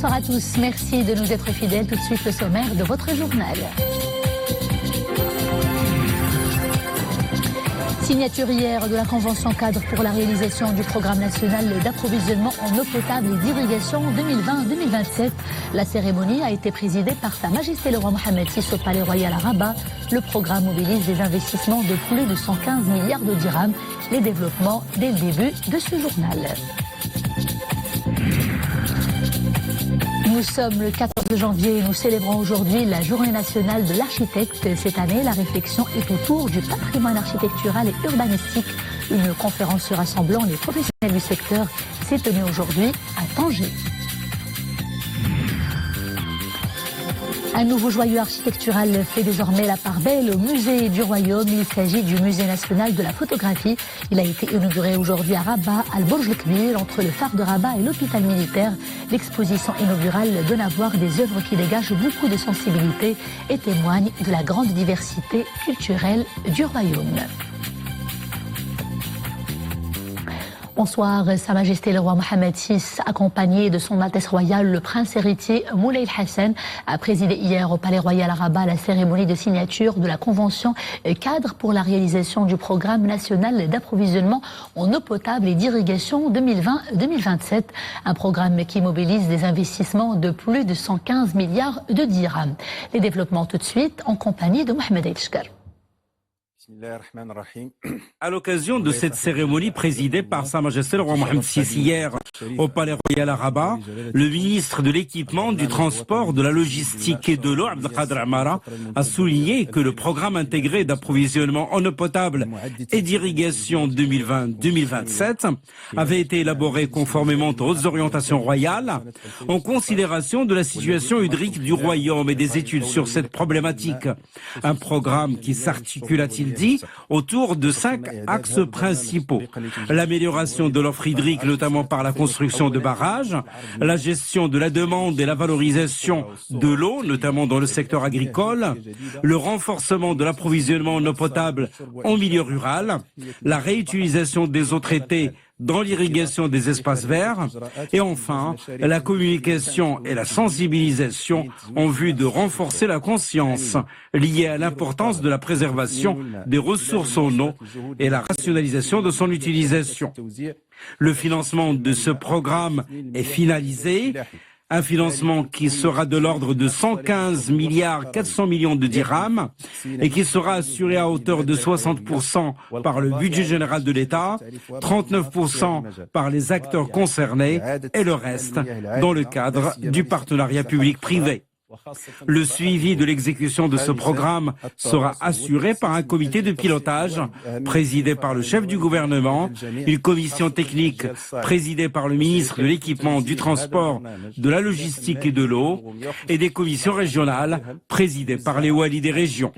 Bonsoir à tous, merci de nous être fidèles. Tout de suite le sommaire de votre journal. Signature hier de la Convention cadre pour la réalisation du programme national d'approvisionnement en eau potable et d'irrigation 2020-2027. La cérémonie a été présidée par Sa Majesté le roi Mohammed VI au Palais Royal à Rabat. Le programme mobilise des investissements de plus de 115 milliards de dirhams. Les développements dès le début de ce journal. Nous sommes le 14 janvier et nous célébrons aujourd'hui la Journée nationale de l'architecte. Cette année, la réflexion est autour du patrimoine architectural et urbanistique. Une conférence rassemblant les professionnels du secteur s'est tenue aujourd'hui à Tanger. Un nouveau joyau architectural fait désormais la part belle au musée du Royaume. Il s'agit du musée national de la photographie. Il a été inauguré aujourd'hui à Rabat, à Al-Burj El-Kbir, entre le phare de Rabat et l'hôpital militaire. L'exposition inaugurale donne à voir des œuvres qui dégagent beaucoup de sensibilité et témoignent de la grande diversité culturelle du Royaume. Bonsoir, Sa Majesté le roi Mohammed VI, accompagné de son Altesse royale, le prince héritier Moulay Hassan, a présidé hier au Palais Royal à Rabat la cérémonie de signature de la Convention cadre pour la réalisation du programme national d'approvisionnement en eau potable et d'irrigation 2020-2027. Un programme qui mobilise des investissements de plus de 115 milliards de dirhams. Les développements tout de suite en compagnie de Mohamed Elchkar. À l'occasion de cette cérémonie présidée par Sa Majesté le roi Mohammed VI hier au Palais Royal à Rabat, le ministre de l'équipement, du transport, de la logistique et de l'eau, Abdelkader Amara, a souligné que le programme intégré d'approvisionnement en eau potable et d'irrigation 2020-2027 avait été élaboré conformément aux orientations royales en considération de la situation hydrique du royaume et des études sur cette problématique. Un programme qui s'articule, a-t-il dit, autour de 5 axes principaux. L'amélioration de l'offre hydrique, notamment par la construction de barrages, la gestion de la demande et la valorisation de l'eau, notamment dans le secteur agricole, le renforcement de l'approvisionnement en eau potable en milieu rural, la réutilisation des eaux traitées dans l'irrigation des espaces verts et enfin la communication et la sensibilisation en vue de renforcer la conscience liée à l'importance de la préservation des ressources en eau et la rationalisation de son utilisation. Le financement de ce programme est finalisé. Un financement qui sera de l'ordre de 115 milliards 400 millions de dirhams et qui sera assuré à hauteur de 60% par le budget général de l'État, 39% par les acteurs concernés et le reste dans le cadre du partenariat public-privé. Le suivi de l'exécution de ce programme sera assuré par un comité de pilotage présidé par le chef du gouvernement, une commission technique présidée par le ministre de l'équipement, du transport, de la logistique et de l'eau, et des commissions régionales présidées par les walis des régions.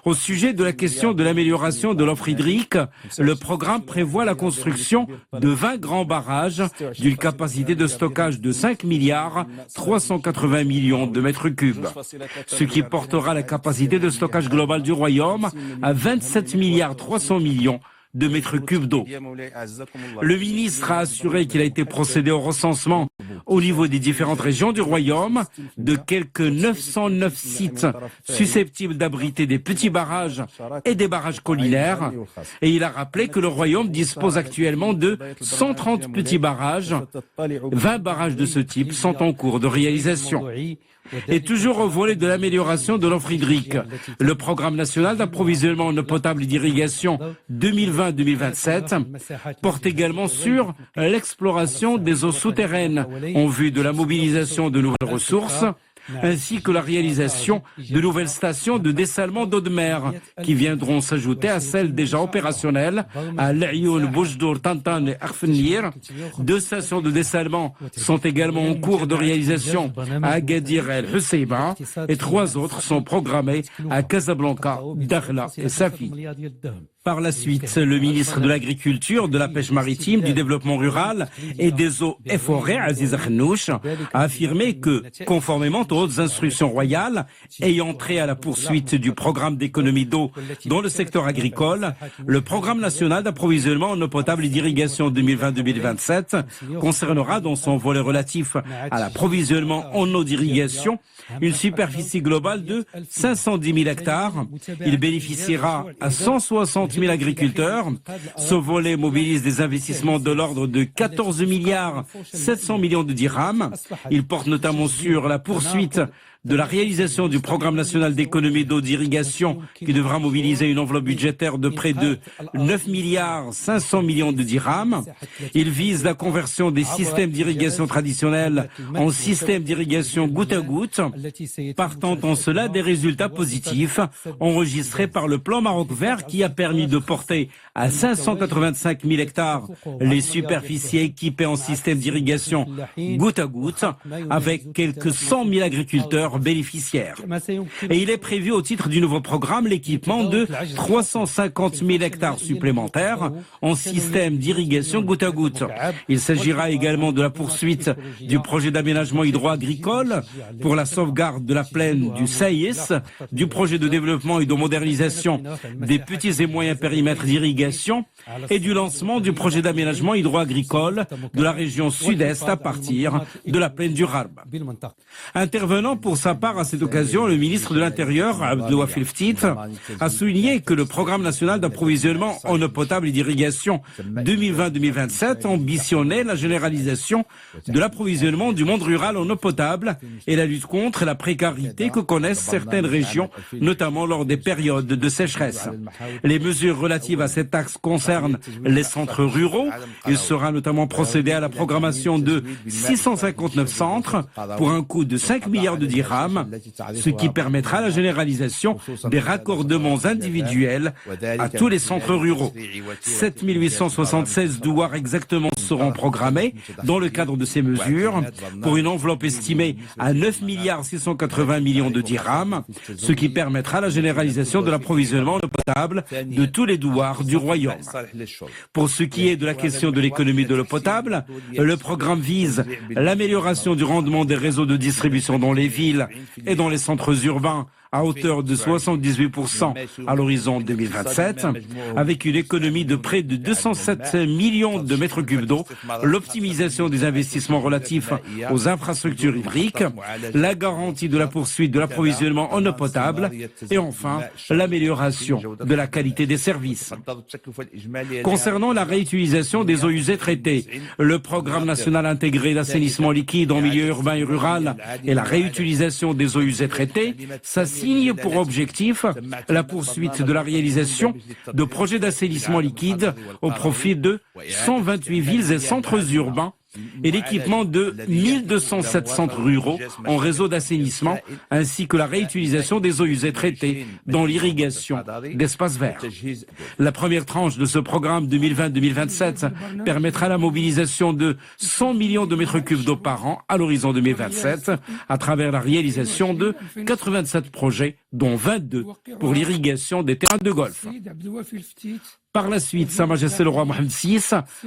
Au sujet de la question de l'amélioration de l'offre hydrique, le programme prévoit la construction de 20 grands barrages d'une capacité de stockage de 5 milliards 380 millions de mètres cubes, ce qui portera la capacité de stockage globale du Royaume à 27 milliards 300 millions de mètres cubes d'eau. Le ministre a assuré qu'il a été procédé au recensement au niveau des différentes régions du Royaume de quelques 909 sites susceptibles d'abriter des petits barrages et des barrages collinaires. Et il a rappelé que le Royaume dispose actuellement de 130 petits barrages. 20 barrages de ce type sont en cours de réalisation. Et toujours au volet de l'amélioration de l'offre hydrique, le programme national d'approvisionnement en eau potable et d'irrigation 2020-2027 porte également sur l'exploration des eaux souterraines en vue de la mobilisation de nouvelles ressources, ainsi que la réalisation de nouvelles stations de dessalement d'eau de mer qui viendront s'ajouter à celles déjà opérationnelles à L'Ayoun, Boujdour, Tantan et Arfenir. 2 stations de dessalement sont également en cours de réalisation à Agadir et El-Husseima et 3 autres sont programmées à Casablanca, Dakhla et Safi. Par la suite, le ministre de l'Agriculture, de la Pêche maritime, du Développement rural et des Eaux et Forêts, Aziz Khnouch, a affirmé que, conformément aux hautes instructions royales ayant trait à la poursuite du programme d'économie d'eau dans le secteur agricole, le programme national d'approvisionnement en eau potable et d'irrigation 2020-2027 concernera dans son volet relatif à l'approvisionnement en eau d'irrigation une superficie globale de 510 000 hectares. Il bénéficiera à 160 000 agriculteurs. Ce volet mobilise des investissements de l'ordre de 14 milliards 700 millions de dirhams. Il porte notamment sur la poursuite de la réalisation du programme national d'économie d'eau d'irrigation qui devra mobiliser une enveloppe budgétaire de près de 9 milliards 500 millions de dirhams. Il vise la conversion des systèmes d'irrigation traditionnels en systèmes d'irrigation goutte à goutte, partant en cela des résultats positifs enregistrés par le plan Maroc Vert qui a permis de porter à 585 000 hectares les superficies équipées en système d'irrigation goutte à goutte avec quelques 100 000 agriculteurs bénéficiaires. Et il est prévu au titre du nouveau programme l'équipement de 350 000 hectares supplémentaires en système d'irrigation goutte à goutte. Il s'agira également de la poursuite du projet d'aménagement hydro-agricole pour la sauvegarde de la plaine du Saïs, du projet de développement et de modernisation des petits et moyens périmètres d'irrigation et du lancement du projet d'aménagement hydro-agricole de la région sud-est à partir de la plaine du Harb. Intervenant pour sa part à cette occasion, le ministre de l'Intérieur, Abdelwafil Ftit, a souligné que le programme national d'approvisionnement en eau potable et d'irrigation 2020-2027 ambitionnait la généralisation de l'approvisionnement du monde rural en eau potable et la lutte contre la précarité que connaissent certaines régions, notamment lors des périodes de sécheresse. Les mesures relatives à cet axe concernent les centres ruraux. Il sera notamment procédé à la programmation de 659 centres pour un coût de 5 milliards de dirhams, ce qui permettra la généralisation des raccordements individuels à tous les centres ruraux. 7 876 douars exactement seront programmés dans le cadre de ces mesures pour une enveloppe estimée à 9 milliards 680 millions de dirhams, ce qui permettra la généralisation de l'approvisionnement en eau potable de tous les douars du royaume. Pour ce qui est de la question de l'économie de l'eau potable, le programme vise l'amélioration du rendement des réseaux de distribution dans les villes et dans les centres urbains à hauteur de 78% à l'horizon 2027, avec une économie de près de 207 millions de mètres cubes d'eau, l'optimisation des investissements relatifs aux infrastructures hydriques, la garantie de la poursuite de l'approvisionnement en eau potable et enfin l'amélioration de la qualité des services. Concernant la réutilisation des eaux usées traitées, le programme national intégré d'assainissement liquide en milieu urbain et rural et la réutilisation des eaux usées traitées s'assigne pour objectif la poursuite de la réalisation de projets d'assainissement liquide au profit de 128 villes et centres urbains et l'équipement de 1207 centres ruraux en réseau d'assainissement, ainsi que la réutilisation des eaux usées traitées dans l'irrigation d'espaces verts. La première tranche de ce programme 2020-2027 permettra la mobilisation de 100 millions de mètres cubes d'eau par an à l'horizon 2027, à travers la réalisation de 87 projets, dont 22 pour l'irrigation des terrains de golf. Par la suite, Sa Majesté le roi Mohammed VI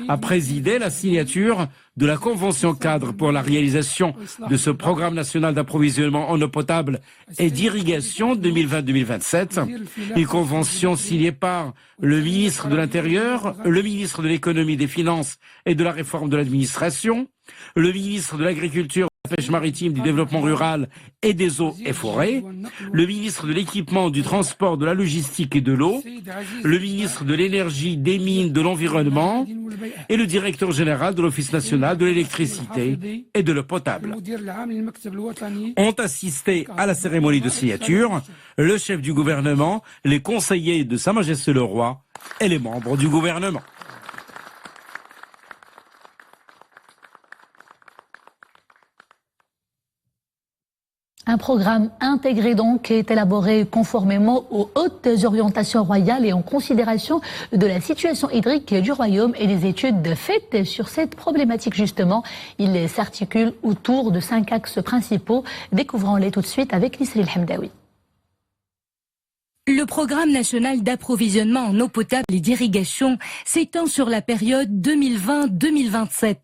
a présidé la signature de la convention cadre pour la réalisation de ce programme national d'approvisionnement en eau potable et d'irrigation 2020-2027, une convention signée par le ministre de l'Intérieur, le ministre de l'Économie, des Finances et de la Réforme de l'Administration, le ministre de l'Agriculture, de la Pêche maritime, du Développement rural et des Eaux et Forêts, le ministre de l'Équipement, du Transport, de la Logistique et de l'Eau, le ministre de l'Énergie, des Mines, de l'Environnement et le directeur général de l'Office national de l'électricité et de l'eau potable. Ont assisté à la cérémonie de signature le chef du gouvernement, les conseillers de Sa Majesté le roi et les membres du gouvernement. Un programme intégré donc est élaboré conformément aux hautes orientations royales et en considération de la situation hydrique du royaume et des études faites sur cette problématique justement. Il s'articule autour de 5 axes principaux. Découvrons-les tout de suite avec Nisri El Hamdaoui. Le programme national d'approvisionnement en eau potable et d'irrigation s'étend sur la période 2020-2027.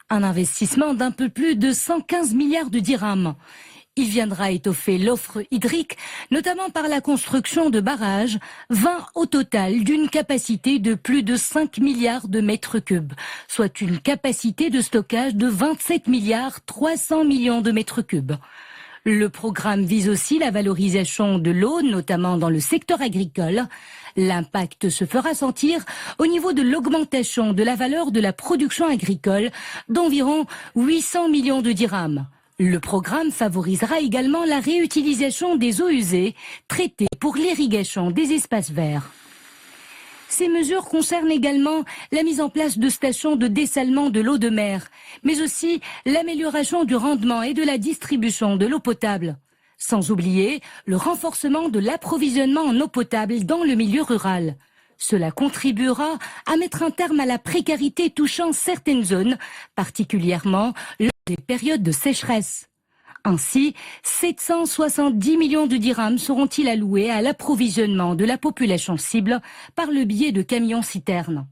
Un investissement d'un peu plus de 115 milliards de dirhams. Il viendra étoffer l'offre hydrique, notamment par la construction de barrages, 20 au total d'une capacité de plus de 5 milliards de mètres cubes, soit une capacité de stockage de 27 milliards 300 millions de mètres cubes. Le programme vise aussi la valorisation de l'eau, notamment dans le secteur agricole. L'impact se fera sentir au niveau de l'augmentation de la valeur de la production agricole d'environ 800 millions de dirhams. Le programme favorisera également la réutilisation des eaux usées traitées pour l'irrigation des espaces verts. Ces mesures concernent également la mise en place de stations de dessalement de l'eau de mer, mais aussi l'amélioration du rendement et de la distribution de l'eau potable. Sans oublier le renforcement de l'approvisionnement en eau potable dans le milieu rural. Cela contribuera à mettre un terme à la précarité touchant certaines zones, particulièrement lors des périodes de sécheresse. Ainsi, 770 millions de dirhams seront-ils alloués à l'approvisionnement de la population cible par le biais de camions-citernes.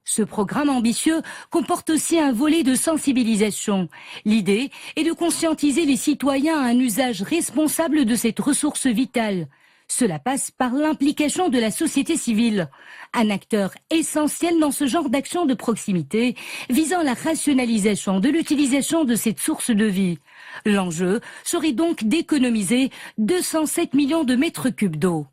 Ce programme ambitieux comporte aussi un volet de sensibilisation. L'idée est de conscientiser les citoyens à un usage responsable de cette ressource vitale. Cela passe par l'implication de la société civile, un acteur essentiel dans ce genre d'action de proximité visant la rationalisation de l'utilisation de cette source de vie. L'enjeu serait donc d'économiser 207 millions de mètres cubes d'eau.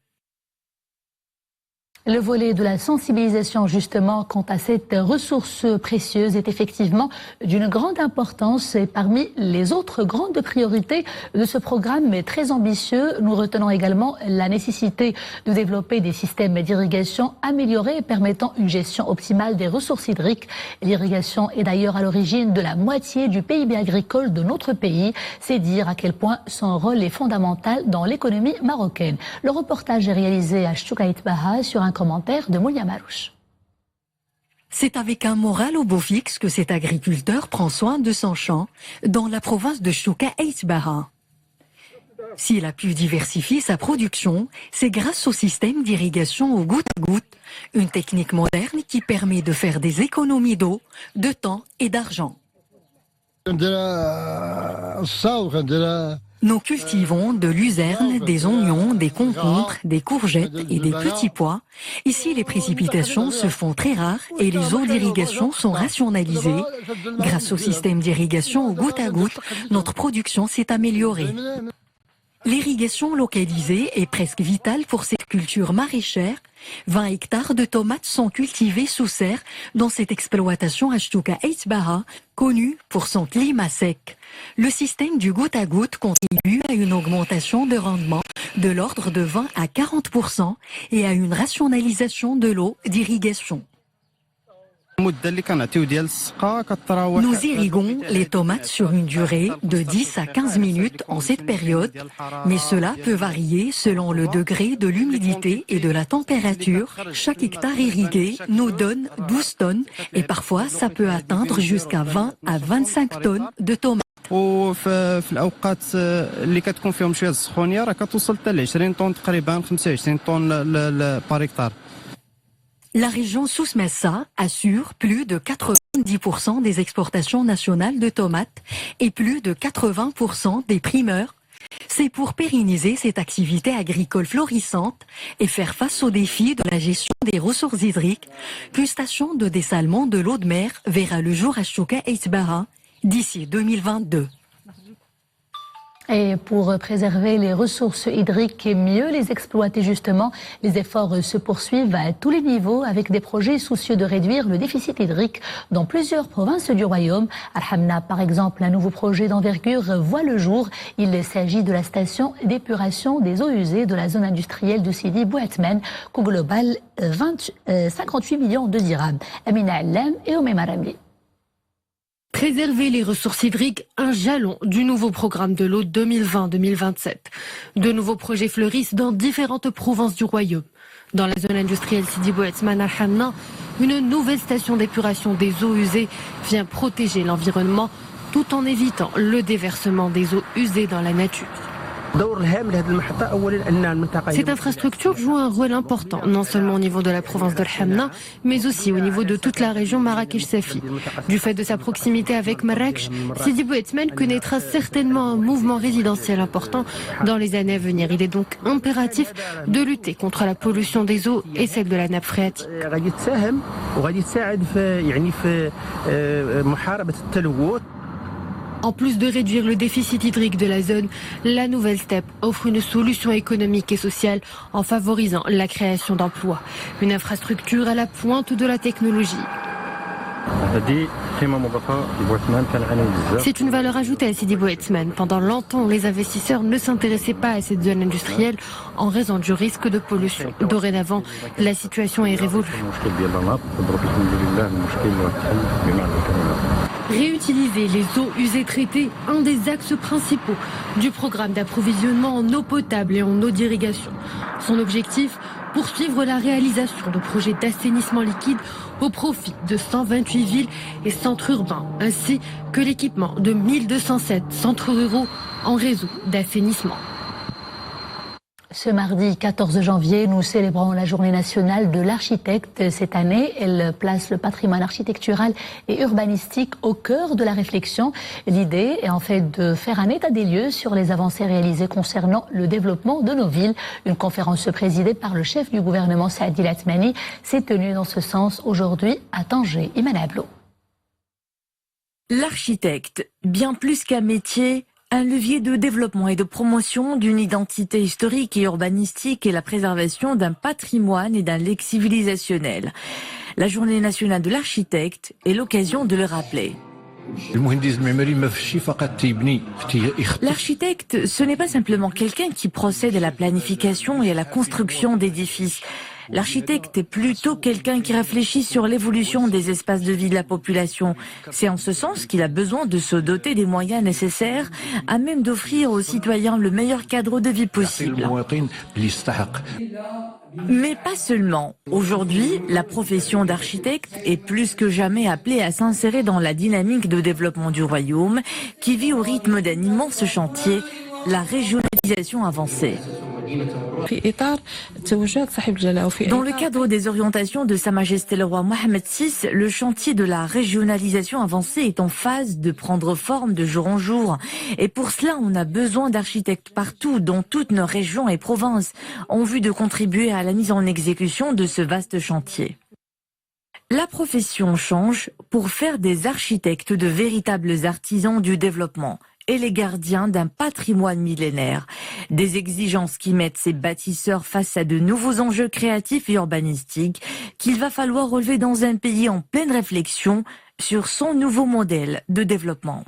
Le volet de la sensibilisation, justement, quant à cette ressource précieuse est effectivement d'une grande importance et parmi les autres grandes priorités de ce programme très ambitieux, nous retenons également la nécessité de développer des systèmes d'irrigation améliorés permettant une gestion optimale des ressources hydriques. L'irrigation est d'ailleurs à l'origine de la moitié du PIB agricole de notre pays. C'est dire à quel point son rôle est fondamental dans l'économie marocaine. Le reportage est réalisé à Chouka Itbaha sur un commentaire de Moulia Marouche. C'est avec un moral au beau fixe que cet agriculteur prend soin de son champ dans la province de Chouka Itbaha. S'il a pu diversifier sa production, c'est grâce au système d'irrigation au goutte à goutte, une technique moderne qui permet de faire des économies d'eau, de temps et d'argent. Nous cultivons de luzerne, des oignons, des concombres, des courgettes et des petits pois. Ici, les précipitations se font très rares et les eaux d'irrigation sont rationalisées. Grâce au système d'irrigation au goutte à goutte, notre production s'est améliorée. L'irrigation localisée est presque vitale pour cette culture maraîchère. 20 hectares de tomates sont cultivés sous serre dans cette exploitation à Chouka Itbaha, connue pour son climat sec. Le système du goutte à goutte contribue à une augmentation de rendement de l'ordre de 20 à 40% et à une rationalisation de l'eau d'irrigation. Nous irriguons les tomates sur une durée de 10 à 15 minutes en cette période, mais cela peut varier selon le degré de l'humidité et de la température. Chaque hectare irrigué nous donne 12 tonnes et parfois ça peut atteindre jusqu'à 20 à 25 tonnes de tomates. وفي الاوقات اللي كتكون فيهم شويه السخونيه راه كتوصل حتى ل 20 طن تقريبا 25 طن بار هكتار. La région Souss-Messa assure plus de 90% des exportations nationales de tomates et plus de 80% des primeurs. C'est pour pérenniser cette activité agricole florissante et faire face aux défis de la gestion des ressources hydriques qu'une station de dessalement de l'eau de mer verra le jour à Chouka Itbaha d'ici 2022. Et pour préserver les ressources hydriques et mieux les exploiter justement, les efforts se poursuivent à tous les niveaux avec des projets soucieux de réduire le déficit hydrique dans plusieurs provinces du royaume. Al-Hamna, par exemple, un nouveau projet d'envergure voit le jour. Il s'agit de la station d'épuration des eaux usées de la zone industrielle de Sidi Bouatmen, coût global 58 millions de dirhams. Amina Allam et Oumema Ramli. Préserver les ressources hydriques, un jalon du nouveau programme de l'eau 2020-2027. De nouveaux projets fleurissent dans différentes provinces du royaume. Dans la zone industrielle Sidi Bouatmen Al-Hamna, une nouvelle station d'épuration des eaux usées vient protéger l'environnement tout en évitant le déversement des eaux usées dans la nature. Cette infrastructure joue un rôle important, non seulement au niveau de la province de Hamna, mais aussi au niveau de toute la région Marrakech-Safi. Du fait de sa proximité avec Marrakech, Sidi Bou Othmane connaîtra certainement un mouvement résidentiel important dans les années à venir. Il est donc impératif de lutter contre la pollution des eaux et celle de la nappe phréatique. En plus de réduire le déficit hydrique de la zone, la nouvelle steppe offre une solution économique et sociale en favorisant la création d'emplois. Une infrastructure à la pointe de la technologie. C'est une valeur ajoutée à Sidi Bou Othmane. Pendant longtemps, les investisseurs ne s'intéressaient pas à cette zone industrielle en raison du risque de pollution. Dorénavant, la situation est révolue. Réutiliser les eaux usées traitées, un des axes principaux du programme d'approvisionnement en eau potable et en eau d'irrigation. Son objectif, poursuivre la réalisation de projets d'assainissement liquide au profit de 128 villes et centres urbains, ainsi que l'équipement de 1207 centres ruraux en réseau d'assainissement. Ce mardi 14 janvier, nous célébrons la journée nationale de l'architecte. Cette année, elle place le patrimoine architectural et urbanistique au cœur de la réflexion. L'idée est en fait de faire un état des lieux sur les avancées réalisées concernant le développement de nos villes. Une conférence présidée par le chef du gouvernement Saadi Latmani s'est tenue dans ce sens aujourd'hui à Tanger. Iman Ablo. L'architecte, bien plus qu'un métier, un levier de développement et de promotion d'une identité historique et urbanistique et la préservation d'un patrimoine et d'un legs civilisationnel. La journée nationale de l'architecte est l'occasion de le rappeler. L'architecte, ce n'est pas simplement quelqu'un qui procède à la planification et à la construction d'édifices. L'architecte est plutôt quelqu'un qui réfléchit sur l'évolution des espaces de vie de la population. C'est en ce sens qu'il a besoin de se doter des moyens nécessaires à même d'offrir aux citoyens le meilleur cadre de vie possible. Mais pas seulement. Aujourd'hui, la profession d'architecte est plus que jamais appelée à s'insérer dans la dynamique de développement du royaume qui vit au rythme d'un immense chantier, la régionalisation avancée. Dans le cadre des orientations de Sa Majesté le roi Mohammed VI, le chantier de la régionalisation avancée est en phase de prendre forme de jour en jour. Et pour cela, on a besoin d'architectes partout, dans toutes nos régions et provinces, en vue de contribuer à la mise en exécution de ce vaste chantier. La profession change pour faire des architectes de véritables artisans du développement et les gardiens d'un patrimoine millénaire. Des exigences qui mettent ces bâtisseurs face à de nouveaux enjeux créatifs et urbanistiques qu'il va falloir relever dans un pays en pleine réflexion sur son nouveau modèle de développement.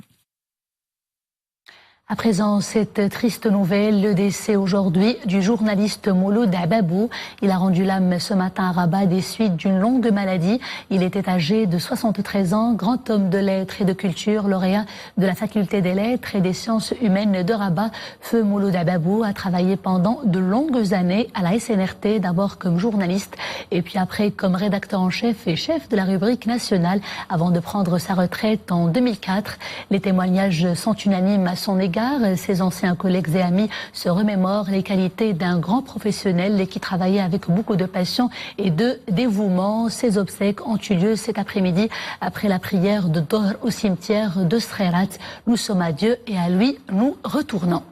À présent, cette triste nouvelle, le décès aujourd'hui du journaliste Mouloud Ababou. Il a rendu l'âme ce matin à Rabat des suites d'une longue maladie. Il était âgé de 73 ans, grand homme de lettres et de culture, lauréat de la faculté des lettres et des sciences humaines de Rabat. Feu Mouloud Ababou a travaillé pendant de longues années à la SNRT, d'abord comme journaliste et puis après comme rédacteur en chef et chef de la rubrique nationale avant de prendre sa retraite en 2004. Les témoignages sont unanimes à son égard. Ses anciens collègues et amis se remémorent les qualités d'un grand professionnel et qui travaillait avec beaucoup de passion et de dévouement. Ses obsèques ont eu lieu cet après-midi après la prière de Dohr au cimetière de Srerat. Nous sommes à Dieu et à lui nous retournons.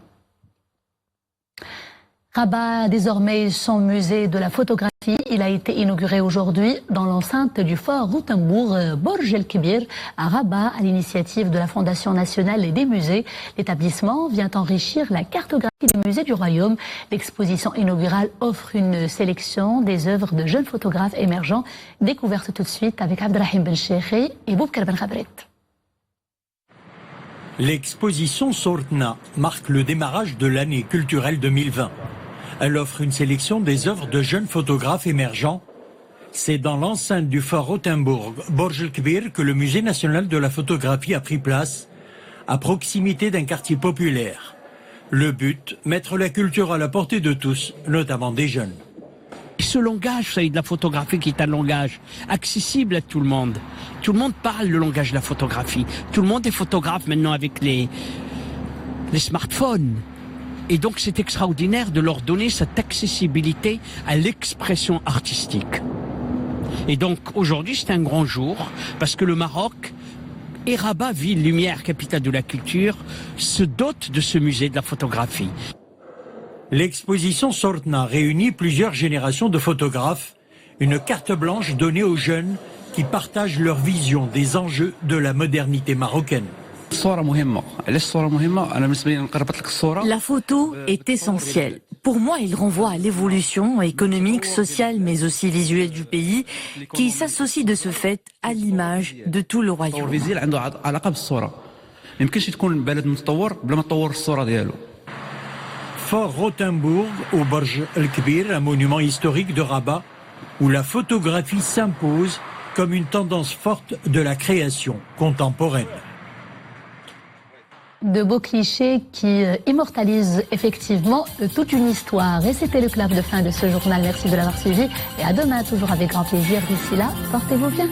Rabat a désormais son musée de la photographie. Il a été inauguré aujourd'hui dans l'enceinte du fort Routenbourg, Borj El Kibir, à Rabat, à l'initiative de la Fondation nationale des musées. L'établissement vient enrichir la cartographie des musées du royaume. L'exposition inaugurale offre une sélection des œuvres de jeunes photographes émergents. Découverte tout de suite avec Abdelrahim Ben Cheikhi et Boubkar Ben Khabret. L'exposition Sortna marque le démarrage de l'année culturelle 2020. Elle offre une sélection des œuvres de jeunes photographes émergents. C'est dans l'enceinte du fort Routenbourg, Borj El Kibir, que le Musée national de la photographie a pris place, à proximité d'un quartier populaire. Le but, mettre la culture à la portée de tous, notamment des jeunes. Ce langage, c'est de la photographie qui est un langage accessible à tout le monde. Tout le monde parle le langage de la photographie. Tout le monde est photographe maintenant avec les smartphones. Et donc c'est extraordinaire de leur donner cette accessibilité à l'expression artistique. Et donc aujourd'hui c'est un grand jour parce que le Maroc et Rabat, ville lumière, capitale de la culture, se dote de ce musée de la photographie. L'exposition Sortna réunit plusieurs générations de photographes, une carte blanche donnée aux jeunes qui partagent leur vision des enjeux de la modernité marocaine. La photo est essentielle. Pour moi, il renvoie à l'évolution économique, sociale, mais aussi visuelle du pays, qui s'associe de ce fait à l'image de tout le royaume. Fort Rothenburg, au Burj el-Kbir, un monument historique de Rabat, où la photographie s'impose comme une tendance forte de la création contemporaine. De beaux clichés qui immortalisent effectivement toute une histoire. Et c'était le clap de fin de ce journal. Merci de l'avoir suivi. Et à demain, toujours avec grand plaisir. D'ici là, portez-vous bien.